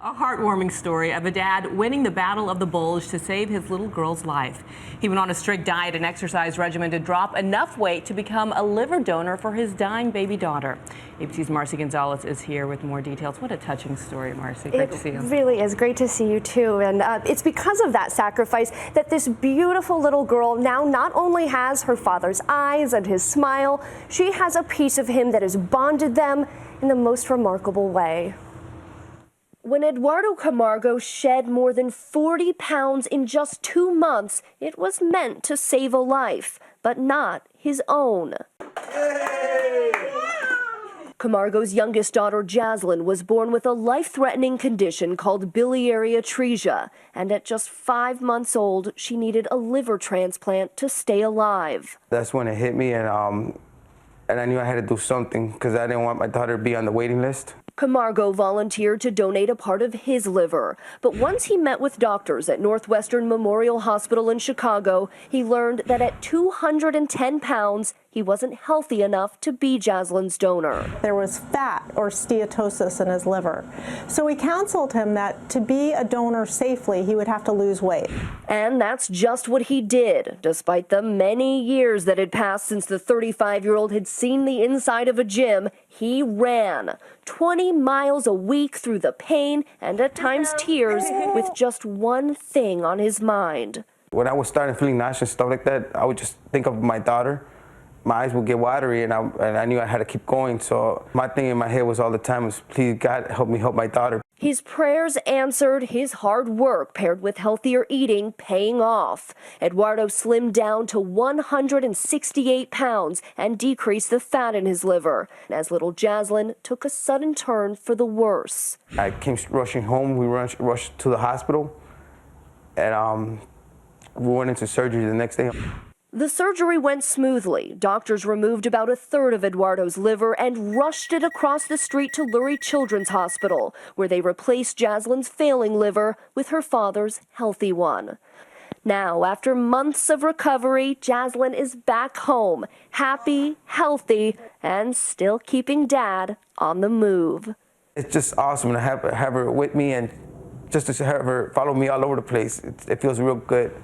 A heartwarming story of a dad winning the battle of the bulge to save his little girl's life. He went on a strict diet and exercise regimen to drop enough weight to become a liver donor for his dying baby daughter. ABC's Marcy Gonzalez is here with more details. What a touching story, Marcy. Great to see you. It really is. Great to see you, too. And it's because of that sacrifice that this beautiful little girl now not only has her father's eyes and his smile, she has a piece of him that has bonded them in the most remarkable way. When Eduardo Camargo shed more than 40 pounds in just 2 months, it was meant to save a life, but not his own. Yay! Camargo's youngest daughter, Jaslyn, was born with a life-threatening condition called biliary atresia, and at just 5 months old, she needed a liver transplant to stay alive. That's when it hit me, and I knew I had to do something because I didn't want my daughter to be on the waiting list. Camargo volunteered to donate a part of his liver, but once he met with doctors at Northwestern Memorial Hospital in Chicago, he learned that at 210 pounds, he wasn't healthy enough to be Jaslyn's donor. There was fat or steatosis in his liver. So we counseled him that to be a donor safely, he would have to lose weight. And that's just what he did, despite the many years that had passed since the 35-year-old had seen the inside of a gym. He ran 20 miles a week through the pain and at times tears with just one thing on his mind. When I was starting feeling nauseous and stuff like that, I would just think of my daughter. My eyes would get watery, and I knew I had to keep going. So my thing in my head was all the time was, please, God, help me help my daughter. His prayers answered, his hard work paired with healthier eating paying off. Eduardo slimmed down to 168 pounds and decreased the fat in his liver, as little Jaslyn took a sudden turn for the worse. I came rushing home. We rushed to the hospital, and we went into surgery the next day. The surgery went smoothly. Doctors removed about a third of Eduardo's liver and rushed it across the street to Lurie Children's Hospital, where they replaced Jaslyn's failing liver with her father's healthy one. Now, after months of recovery, Jaslyn is back home, happy, healthy, and still keeping Dad on the move. It's just awesome to have her with me and just to have her follow me all over the place. It feels real good.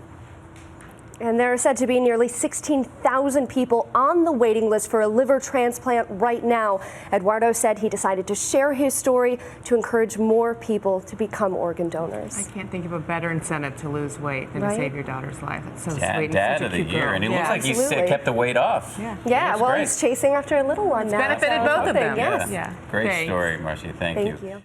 And there are said to be nearly 16,000 people on the waiting list for a liver transplant right now. Eduardo said he decided to share his story to encourage more people to become organ donors. I can't think of a better incentive to lose weight than to save your daughter's life. It's so sweet. And Dad such a of the cute year, girl. and it looks like Absolutely. he's kept the weight off. Yeah, well, he's chasing after a little one now. Benefited so both of them. Yes. Yeah. Great Thanks. story, Marcy. Thank you. Thank you.